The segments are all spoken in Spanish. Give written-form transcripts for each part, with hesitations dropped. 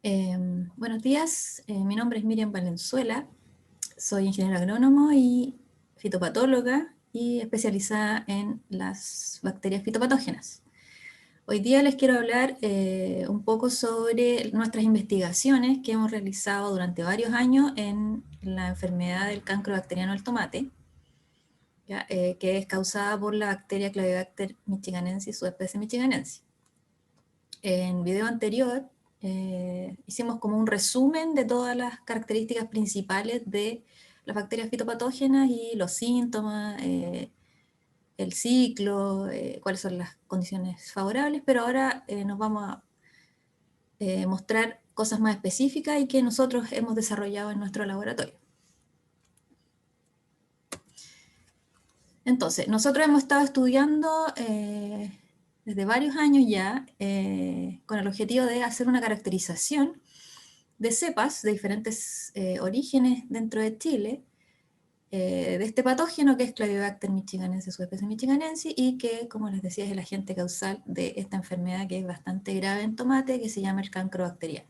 Buenos días, mi nombre es Miriam Valenzuela, soy ingeniera agrónomo y fitopatóloga y especializada en las bacterias fitopatógenas. Hoy día les quiero hablar un poco sobre nuestras investigaciones que hemos realizado durante varios años en la enfermedad del cancro bacteriano del tomate, ¿ya? Que es causada por la bacteria Clavibacter michiganensis, subespecie michiganensis. En video anterior hicimos como un resumen de todas las características principales de las bacterias fitopatógenas y los síntomas, el ciclo, cuáles son las condiciones favorables, pero ahora nos vamos a mostrar cosas más específicas y que nosotros hemos desarrollado en nuestro laboratorio. Entonces, nosotros hemos estado estudiando desde varios años ya con el objetivo de hacer una caracterización de cepas de diferentes orígenes dentro de Chile, de este patógeno que es Clavibacter michiganensis, subespecie michiganensis, y que, como les decía, es el agente causal de esta enfermedad que es bastante grave en tomate, que se llama el cancro bacteriano.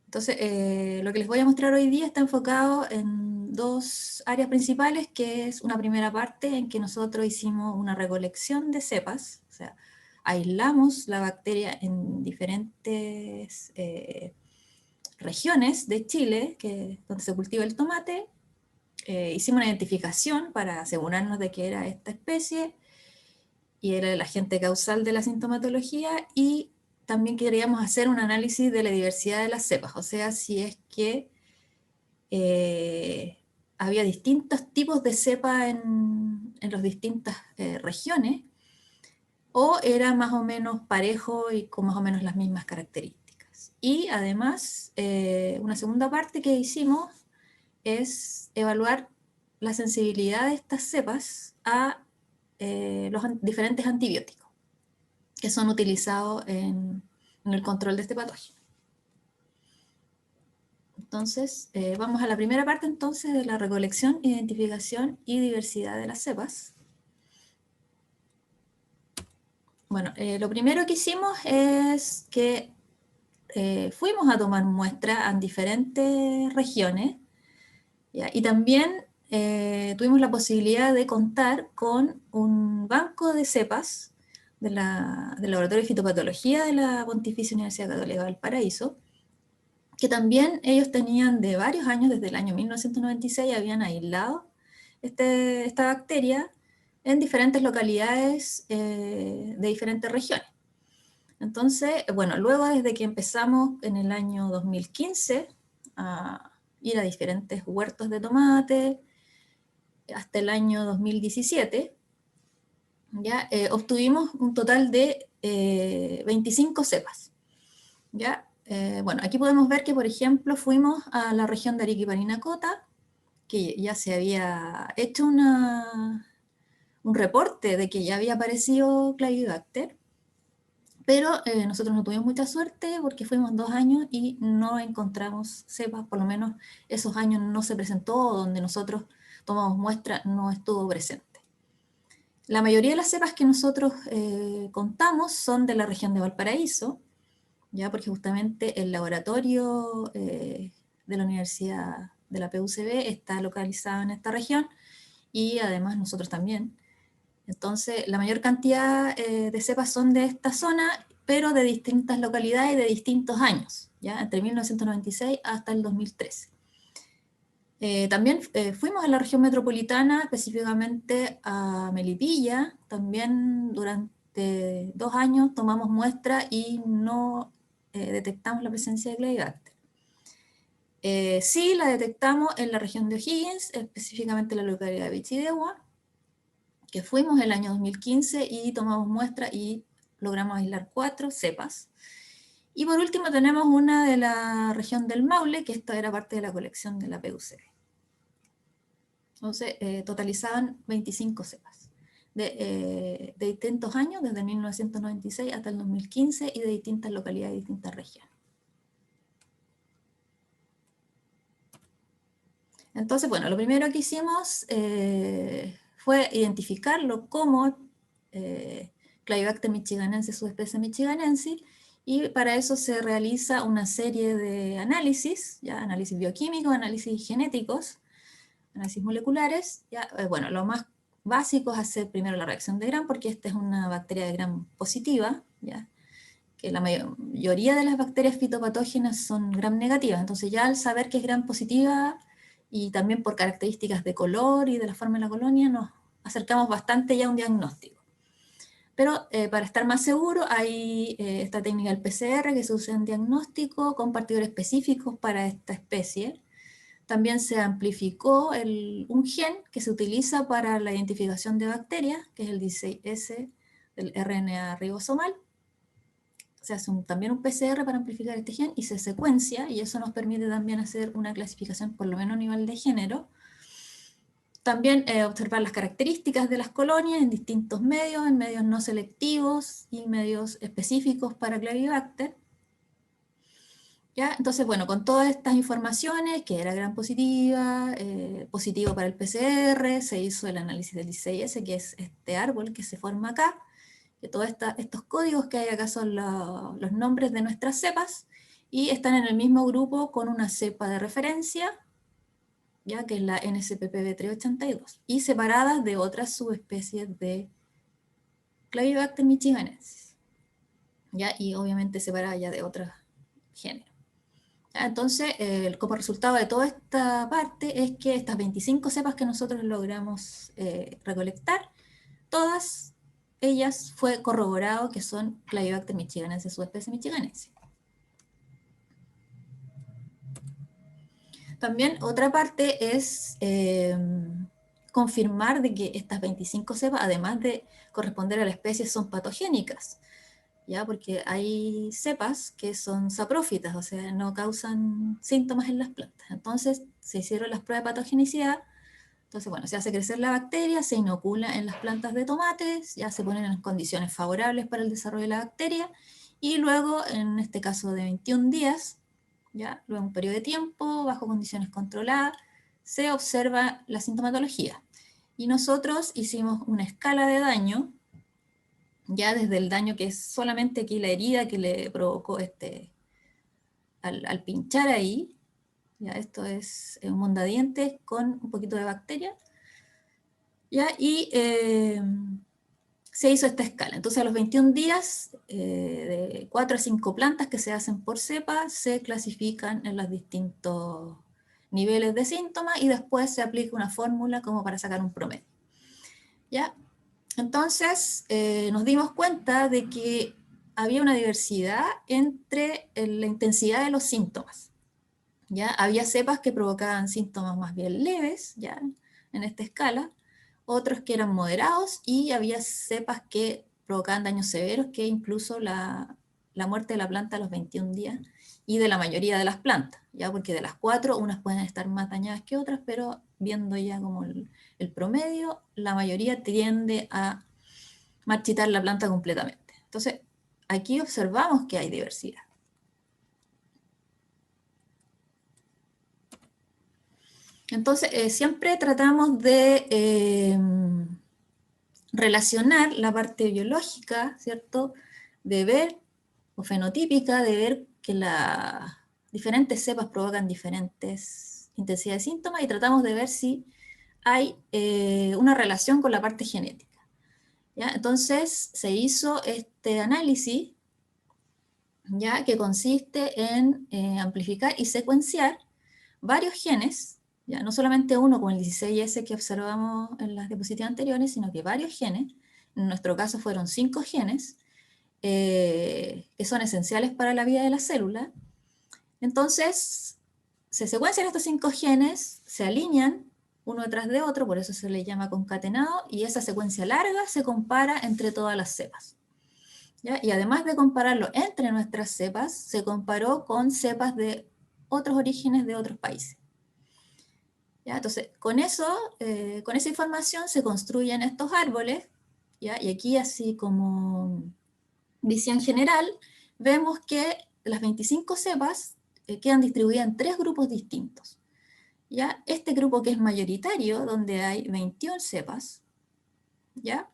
Entonces, lo que les voy a mostrar hoy día está enfocado en dos áreas principales, que es una primera parte en que nosotros hicimos una recolección de cepas, o sea, aislamos la bacteria en diferentes regiones de Chile, donde se cultiva el tomate. Hicimos una identificación para asegurarnos de que era esta especie, y era el agente causal de la sintomatología, y también queríamos hacer un análisis de la diversidad de las cepas, o sea, si es que había distintos tipos de cepa en las distintas regiones, o era más o menos parejo y con más o menos las mismas características. Y además, una segunda parte que hicimos es evaluar la sensibilidad de estas cepas a los diferentes antibióticos que son utilizados en el control de este patógeno. Entonces, vamos a la primera parte entonces de la recolección, identificación y diversidad de las cepas. Bueno, lo primero que hicimos es que fuimos a tomar muestras en diferentes regiones, ¿ya? Y también tuvimos la posibilidad de contar con un banco de cepas del Laboratorio de Fitopatología de la Pontificia Universidad Católica de Valparaíso, que también ellos tenían de varios años, desde el año 1996, habían aislado esta bacteria en diferentes localidades de diferentes regiones. Entonces, bueno, luego desde que empezamos en el año 2015 a ir a diferentes huertos de tomate, hasta el año 2017, ya obtuvimos un total de 25 cepas. ¿Ya? Bueno, aquí podemos ver que, por ejemplo, fuimos a la región de Arica y Parinacota, que ya se había hecho un reporte de que ya había aparecido Clavibacter, pero nosotros no tuvimos mucha suerte porque fuimos 2 años y no encontramos cepas, por lo menos esos años no se presentó, donde nosotros tomamos muestra no estuvo presente. La mayoría de las cepas que nosotros contamos son de la región de Valparaíso, ya porque justamente el laboratorio de la Universidad de la PUCB está localizado en esta región, y además nosotros también. Entonces, la mayor cantidad de cepas son de esta zona, pero de distintas localidades y de distintos años, ¿ya? Entre 1996 hasta el 2013. También fuimos a la región metropolitana, específicamente a Melipilla. También durante 2 años tomamos muestra y no detectamos la presencia de Clavibacter. Sí la detectamos en la región de O'Higgins, específicamente en la localidad de Vichidegua, que fuimos el año 2015 y tomamos muestra y logramos aislar 4 cepas. Y por último tenemos una de la región del Maule, que esta era parte de la colección de la PUCB. Entonces, totalizaban 25 cepas de distintos años, desde 1996 hasta el 2015, y de distintas localidades y distintas regiones. Entonces, bueno, lo primero que hicimos fue identificarlo como Clavibacter michiganensis, subespecie michiganensis, y para eso se realiza una serie de análisis, ya análisis bioquímicos, análisis genéticos, análisis moleculares. Ya, bueno, lo más básico es hacer primero la reacción de Gram, porque esta es una bacteria de Gram positiva, ya, que la mayoría de las bacterias fitopatógenas son Gram negativas. Entonces ya al saber que es Gram positiva, y también por características de color y de la forma de la colonia, nos acercamos bastante ya a un diagnóstico. Pero para estar más seguro hay esta técnica del PCR que se usa en diagnóstico con partidores específicos para esta especie. También se amplificó un gen que se utiliza para la identificación de bacterias, que es el 16S del RNA ribosomal. Se hace también un PCR para amplificar este gen y se secuencia, y eso nos permite también hacer una clasificación por lo menos a nivel de género. También observar las características de las colonias en distintos medios, en medios no selectivos y medios específicos para Clavibacter. ¿Ya? Entonces, bueno, con todas estas informaciones, que era Gram positiva, positivo para el PCR, se hizo el análisis del 16S, que es este árbol que se forma acá, que todos estos códigos que hay acá son los nombres de nuestras cepas, y están en el mismo grupo con una cepa de referencia, ya que es la NSPPB382, y separadas de otras subespecies de Clavibacter michiganensis, ¿ya? Y obviamente separadas ya de otros géneros. Entonces, como resultado de toda esta parte es que estas 25 cepas que nosotros logramos recolectar, todas ellas fue corroborado que son Clavibacter michiganensis, subespecie michiganensis. También otra parte es confirmar de que estas 25 cepas, además de corresponder a la especie, son patogénicas, ¿ya? Porque hay cepas que son saprófitas, o sea, no causan síntomas en las plantas. Entonces se hicieron las pruebas de patogenicidad. Entonces, bueno, se hace crecer la bacteria, se inocula en las plantas de tomates, ya se ponen en condiciones favorables para el desarrollo de la bacteria, y luego, en este caso de 21 días, ya, luego un periodo de tiempo, bajo condiciones controladas, se observa la sintomatología. Y nosotros hicimos una escala de daño, ya desde el daño que es solamente aquí la herida que le provocó al pinchar ahí, ya esto es un mondadientes con un poquito de bacteria, ya, y se hizo esta escala. Entonces a los 21 días, de 4 a 5 plantas que se hacen por cepa, se clasifican en los distintos niveles de síntomas, y después se aplica una fórmula como para sacar un promedio. ¿Ya? Entonces nos dimos cuenta de que había una diversidad entre la intensidad de los síntomas. ¿Ya? Había cepas que provocaban síntomas más bien leves, ¿ya? En esta escala, otros que eran moderados, y había cepas que provocaban daños severos, que incluso la muerte de la planta a los 21 días, y de la mayoría de las plantas, ¿ya? Porque de las 4, unas pueden estar más dañadas que otras, pero viendo ya como el promedio, la mayoría tiende a marchitar la planta completamente. Entonces, aquí observamos que hay diversidad. Entonces, siempre tratamos de relacionar la parte biológica, ¿cierto? De ver, o fenotípica, de ver que las diferentes cepas provocan diferentes intensidades de síntomas, y tratamos de ver si hay una relación con la parte genética. ¿Ya? Entonces, se hizo este análisis, ¿ya? Que consiste en amplificar y secuenciar varios genes, ya no solamente uno como el 16S que observamos en las diapositivas anteriores, sino que varios genes. En nuestro caso fueron 5 genes, que son esenciales para la vida de la célula. Entonces, se secuencian estos 5 genes, se alinean uno detrás de otro, por eso se le llama concatenado, y esa secuencia larga se compara entre todas las cepas. ¿Ya? Y además de compararlo entre nuestras cepas, se comparó con cepas de otros orígenes de otros países. ¿Ya? Entonces, con esa información se construyen estos árboles, ¿ya? Y aquí, así como visión general, vemos que las 25 cepas quedan distribuidas en 3 grupos distintos. ¿Ya? Este grupo, que es mayoritario, donde hay 21 cepas, ¿ya?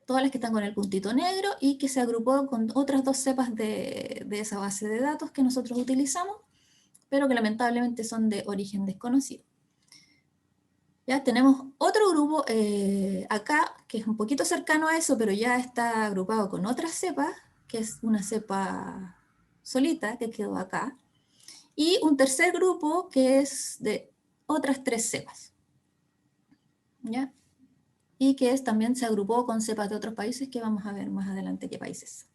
todas las que están con el puntito negro y que se agrupó con otras 2 cepas de esa base de datos que nosotros utilizamos, pero que lamentablemente son de origen desconocido. Ya tenemos otro grupo acá, que es un poquito cercano a eso, pero ya está agrupado con otra cepa, que es una cepa solita que quedó acá, y un tercer grupo que es de otras 3 cepas. ¿Ya? Y que también se agrupó con cepas de otros países que vamos a ver más adelante qué países.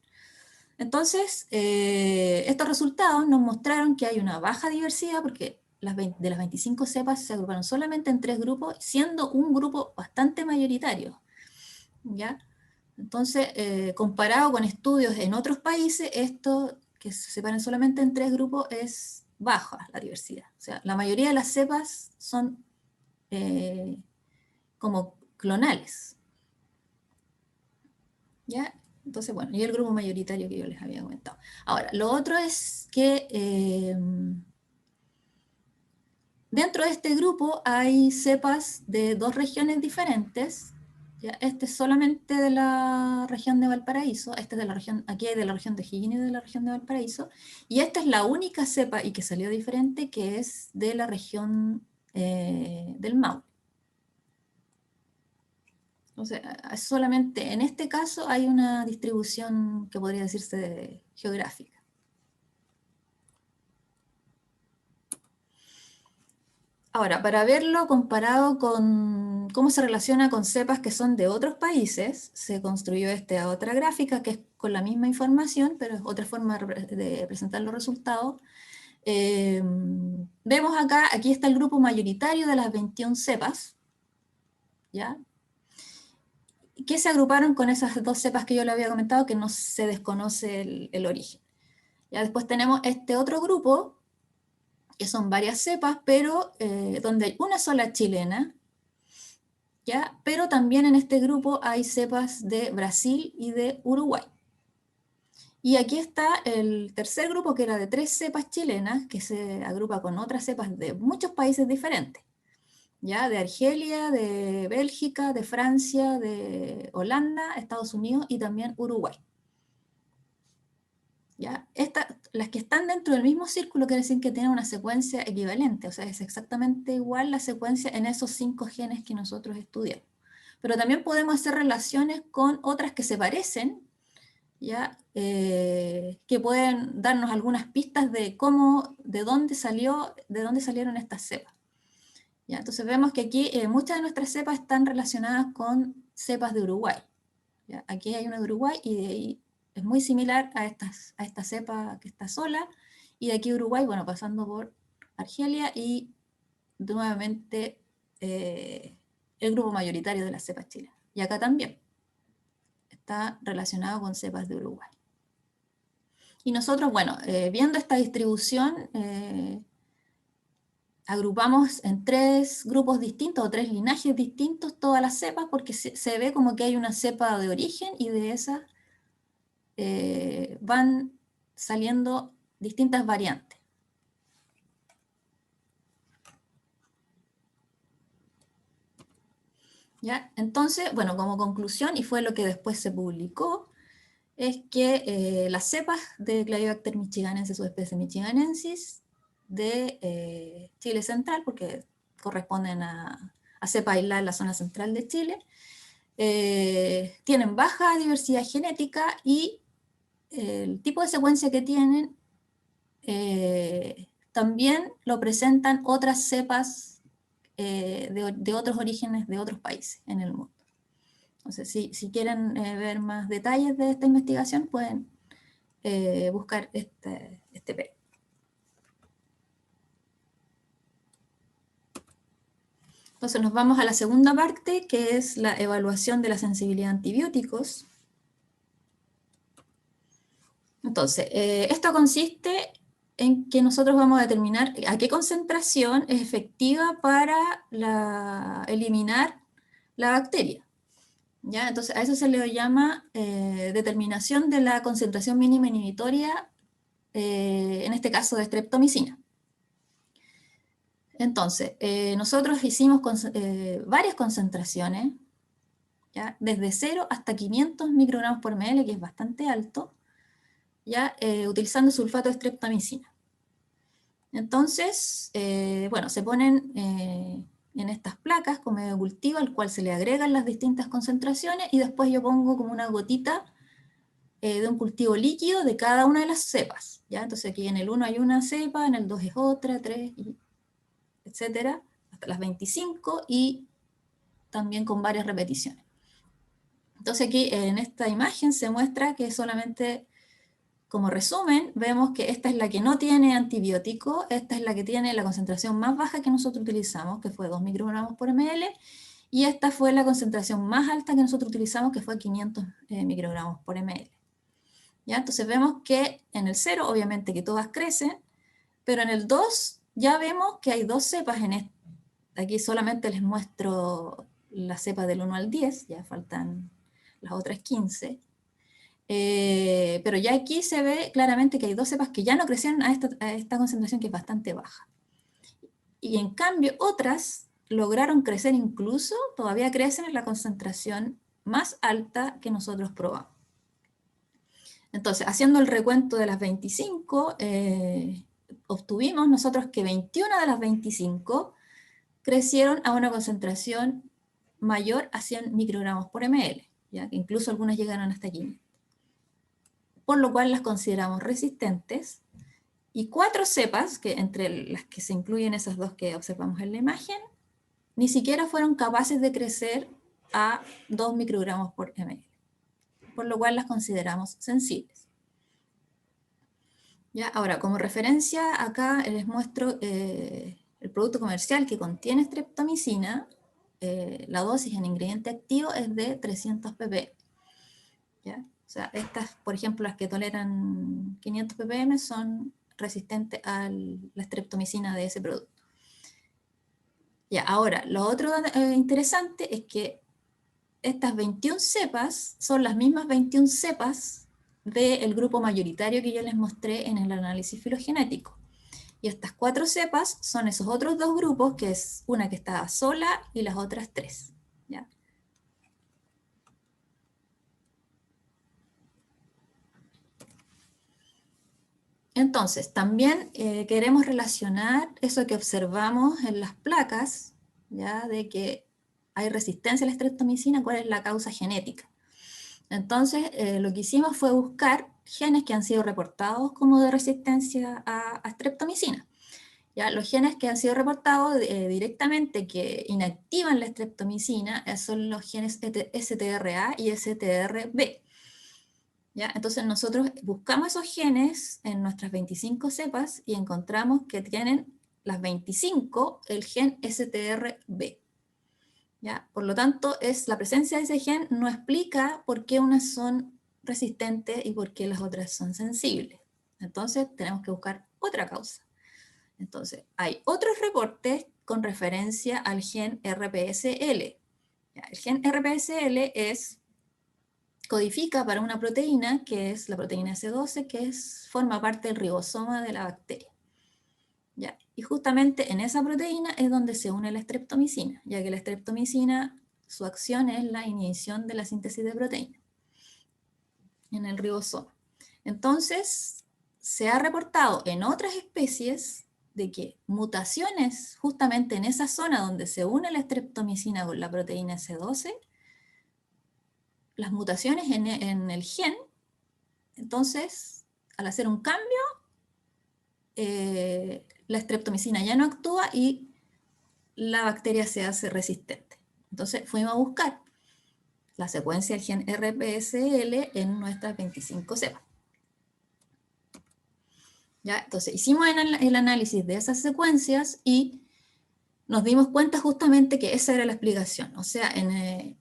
Entonces, estos resultados nos mostraron que hay una baja diversidad porque de las 25 cepas se agruparon solamente en 3 grupos, siendo un grupo bastante mayoritario. ¿Ya? Entonces, comparado con estudios en otros países, esto que se separan solamente en 3 grupos es baja la diversidad. O sea, la mayoría de las cepas son como clonales. ¿Ya? Entonces, bueno, y el grupo mayoritario que yo les había comentado. Ahora, lo otro es que dentro de este grupo hay cepas de 2 regiones diferentes. ¿Ya? Este es solamente de la región de Valparaíso, este es de la región, aquí hay de la región de Higgins y de la región de Valparaíso, y esta es la única cepa y que salió diferente que es de la región del Maule. Entonces, solamente en este caso hay una distribución que podría decirse geográfica. Ahora, para verlo comparado con cómo se relaciona con cepas que son de otros países, se construyó esta otra gráfica que es con la misma información, pero es otra forma de presentar los resultados. Vemos acá, aquí está el grupo mayoritario de las 21 cepas, ¿ya? Que se agruparon con esas 2 cepas que yo le había comentado, que no se desconoce el origen. Ya después tenemos este otro grupo, que son varias cepas, pero donde hay una sola chilena, ¿ya? Pero también en este grupo hay cepas de Brasil y de Uruguay. Y aquí está el tercer grupo, que era de 3 cepas chilenas, que se agrupa con otras cepas de muchos países diferentes, ¿ya? De Argelia, de Bélgica, de Francia, de Holanda, Estados Unidos y también Uruguay. ¿Ya? Las que están dentro del mismo círculo quiere decir que tienen una secuencia equivalente, o sea, es exactamente igual la secuencia en esos 5 genes que nosotros estudiamos. Pero también podemos hacer relaciones con otras que se parecen, ¿ya? Que pueden darnos algunas pistas de de dónde salieron estas cepas. ¿Ya? Entonces vemos que aquí muchas de nuestras cepas están relacionadas con cepas de Uruguay. ¿Ya? Aquí hay una de Uruguay y de ahí es muy similar a esta cepa que está sola, y de aquí Uruguay, bueno, pasando por Argelia y nuevamente el grupo mayoritario de las cepas chilenas. Y acá también está relacionado con cepas de Uruguay. Y nosotros, bueno, viendo esta distribución, agrupamos en 3 grupos distintos o 3 linajes distintos todas las cepas, porque se ve como que hay una cepa de origen y de esas van saliendo distintas variantes. ¿Ya? Entonces, bueno, como conclusión, y fue lo que después se publicó, es que las cepas de Clavibacter michiganensis, subespecie michiganensis, de Chile central, porque corresponden a cepa aislada en la zona central de Chile, tienen baja diversidad genética y el tipo de secuencia que tienen también lo presentan otras cepas de otros orígenes de otros países en el mundo. Entonces, si quieren ver más detalles de esta investigación, pueden buscar este paper. Entonces nos vamos a la segunda parte, que es la evaluación de la sensibilidad a antibióticos. Entonces, esto consiste en que nosotros vamos a determinar a qué concentración es efectiva para eliminar la bacteria. ¿Ya? Entonces, a eso se le llama determinación de la concentración mínima inhibitoria, en este caso de streptomicina. Entonces, nosotros hicimos varias concentraciones, ¿ya? Desde 0 hasta 500 microgramos por ml, que es bastante alto, ¿ya? Utilizando sulfato de streptomicina. Entonces, bueno, se ponen en estas placas con medio de cultivo, al cual se le agregan las distintas concentraciones, y después yo pongo como una gotita de un cultivo líquido de cada una de las cepas, ¿ya? Entonces aquí en el 1 hay una cepa, en el 2 es otra, 3, etcétera, hasta las 25, y también con varias repeticiones. Entonces aquí en esta imagen se muestra que solamente, como resumen, vemos que esta es la que no tiene antibiótico, esta es la que tiene la concentración más baja que nosotros utilizamos, que fue 2 microgramos por ml, y esta fue la concentración más alta que nosotros utilizamos, que fue 500 microgramos por ml. ¿Ya? Entonces vemos que en el 0, obviamente que todas crecen, pero en el 2 ya vemos que hay dos cepas en este. Aquí solamente les muestro la cepa del 1 al 10, ya faltan las otras 15. Pero ya aquí se ve claramente que hay dos cepas que ya no crecieron a esta concentración, que es bastante baja. Y en cambio otras lograron crecer, incluso todavía crecen en la concentración más alta que nosotros probamos. Entonces, haciendo el recuento de las 25, obtuvimos nosotros que 21 de las 25 crecieron a una concentración mayor a 100 microgramos por ml, ¿ya? Incluso algunas llegaron hasta 500. Por lo cual las consideramos resistentes, y 4 cepas, que entre las que se incluyen esas dos que observamos en la imagen, ni siquiera fueron capaces de crecer a 2 microgramos por ml, por lo cual las consideramos sensibles. ¿Ya? Ahora, como referencia, acá les muestro el producto comercial que contiene streptomicina. La dosis en ingrediente activo es de 300 ppm. ¿Ya? O sea, estas, por ejemplo, las que toleran 500 ppm son resistentes a la streptomicina de ese producto. Ya, ahora, lo otro interesante es que estas 21 cepas son las mismas 21 cepas del grupo mayoritario que yo les mostré en el análisis filogenético. Y estas 4 cepas son esos otros dos grupos, que es una que estaba sola y las otras 3. ¿Ya? Entonces, también queremos relacionar eso que observamos en las placas, ¿ya? De que hay resistencia a la streptomicina, cuál es la causa genética. Entonces, lo que hicimos fue buscar genes que han sido reportados como de resistencia a streptomicina. ¿Ya? Los genes que han sido reportados directamente que inactivan la streptomicina son los genes STRA y STRB. ¿Ya? Entonces nosotros buscamos esos genes en nuestras 25 cepas y encontramos que tienen las 25 el gen STRB. ¿Ya? Por lo tanto, la presencia de ese gen no explica por qué unas son resistentes y por qué las otras son sensibles. Entonces tenemos que buscar otra causa. Entonces, hay otros reportes con referencia al gen RPSL. ¿Ya? El gen RPSL codifica para una proteína que es la proteína S12, que forma parte del ribosoma de la bacteria. ¿Ya? Y justamente en esa proteína es donde se une la streptomicina, ya que la streptomicina, su acción es la inhibición de la síntesis de proteína en el ribosoma. Entonces, se ha reportado en otras especies de que mutaciones justamente en esa zona donde se une la streptomicina con la proteína S12, las mutaciones en el gen, entonces, al hacer un cambio, la streptomicina ya no actúa y la bacteria se hace resistente. Entonces fuimos a buscar la secuencia del gen RPSL en nuestras 25 cepas. ¿Ya? Entonces hicimos el análisis de esas secuencias y nos dimos cuenta justamente que esa era la explicación. O sea, en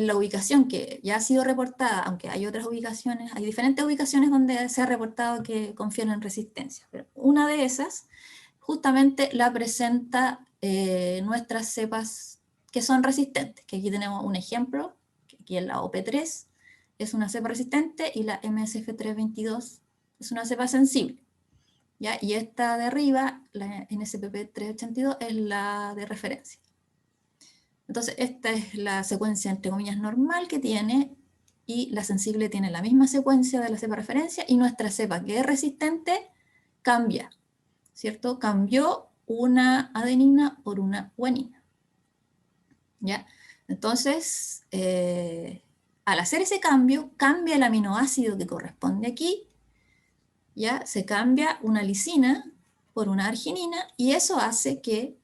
la ubicación que ya ha sido reportada, aunque hay otras ubicaciones, hay diferentes ubicaciones donde se ha reportado que confieren resistencia, pero una de esas justamente la presenta nuestras cepas que son resistentes, que aquí tenemos un ejemplo, que aquí es la OP3, es una cepa resistente, y la MSF322 es una cepa sensible. ¿Ya? Y esta de arriba, la NSPP382, es la de referencia. Entonces, esta es la secuencia, entre comillas, normal que tiene, y la sensible tiene la misma secuencia de la cepa referencia, y nuestra cepa, que es resistente, cambia, ¿cierto? Cambió una adenina por una guanina, ¿ya? Entonces, al hacer ese cambio, cambia el aminoácido que corresponde aquí, ¿ya? Se cambia una lisina por una arginina, y eso hace que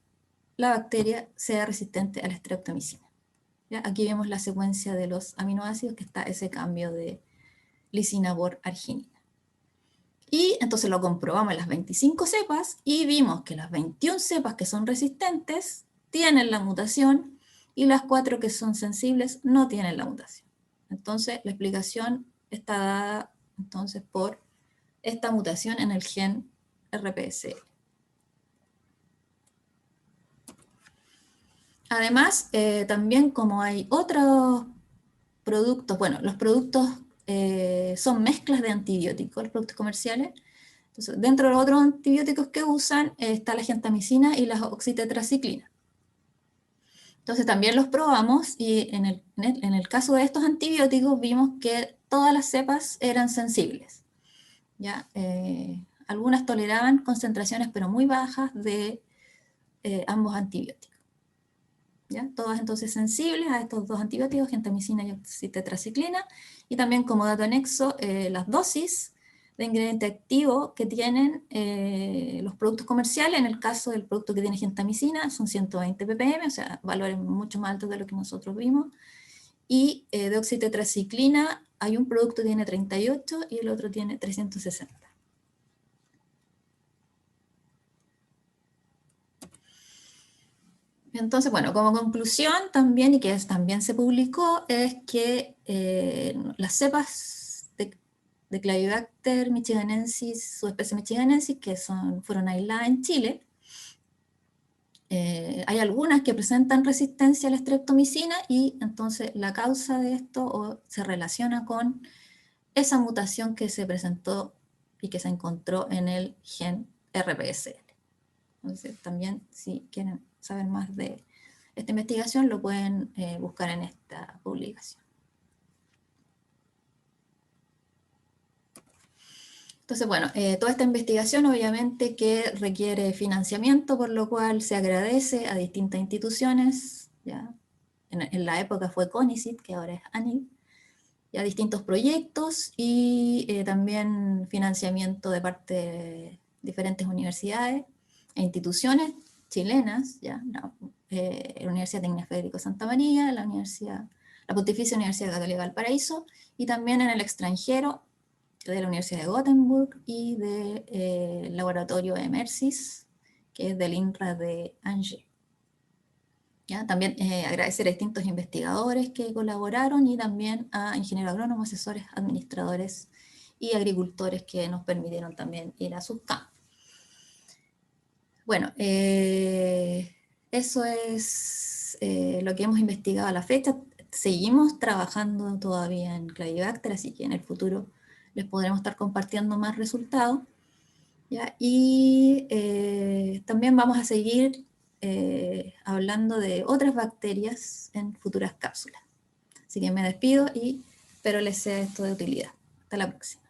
la bacteria sea resistente a la streptomicina. ¿Ya? Aquí vemos la secuencia de los aminoácidos, que está ese cambio de lisina por arginina. Y entonces lo comprobamos en las 25 cepas y vimos que las 21 cepas que son resistentes tienen la mutación y las 4 que son sensibles no tienen la mutación. Entonces la explicación está dada entonces por esta mutación en el gen RPSL. Además, también como hay otros productos, bueno, los productos son mezclas de antibióticos, los productos comerciales. Entonces, dentro de los otros antibióticos que usan está la gentamicina y la oxitetraciclina. Entonces también los probamos y en el caso de estos antibióticos vimos que todas las cepas eran sensibles, ¿ya? Algunas toleraban concentraciones pero muy bajas de ambos antibióticos, ¿ya? Todas entonces sensibles a estos dos antibióticos, gentamicina y oxitetraciclina, y también como dato anexo, las dosis de ingrediente activo que tienen los productos comerciales. En el caso del producto que tiene gentamicina son 120 ppm, o sea, valores mucho más altos de lo que nosotros vimos, y de oxitetraciclina hay un producto que tiene 38 y el otro tiene 360. Entonces, bueno, como conclusión también, y que también se publicó, es que las cepas de Clavibacter michiganensis, subespecie michiganensis, que fueron aisladas en Chile, hay algunas que presentan resistencia a la streptomicina, y entonces la causa de esto se relaciona con esa mutación que se presentó y que se encontró en el gen RPSL. Entonces, también, si quieren saber más de esta investigación, lo pueden buscar en esta publicación. Entonces, bueno, toda esta investigación obviamente que requiere financiamiento, por lo cual se agradece a distintas instituciones, ¿ya? En la época fue CONICIT, que ahora es ANID, y a distintos proyectos, y también financiamiento de parte de diferentes universidades e instituciones chilenas, ¿ya? La Universidad Técnica Federico Santa María, la Pontificia Universidad Católica del Paraíso, y también en el extranjero, de la Universidad de Gothenburg y del laboratorio EMERSIS, que es del INRA de Angers. ¿Ya? También agradecer a distintos investigadores que colaboraron, y también a ingenieros agrónomos, asesores, administradores y agricultores que nos permitieron también ir a sus campos. Bueno, eso es lo que hemos investigado a la fecha. Seguimos trabajando todavía en Clavibacter, así que en el futuro les podremos estar compartiendo más resultados, ¿ya? Y también vamos a seguir hablando de otras bacterias en futuras cápsulas. Así que me despido y espero les sea esto de utilidad. Hasta la próxima.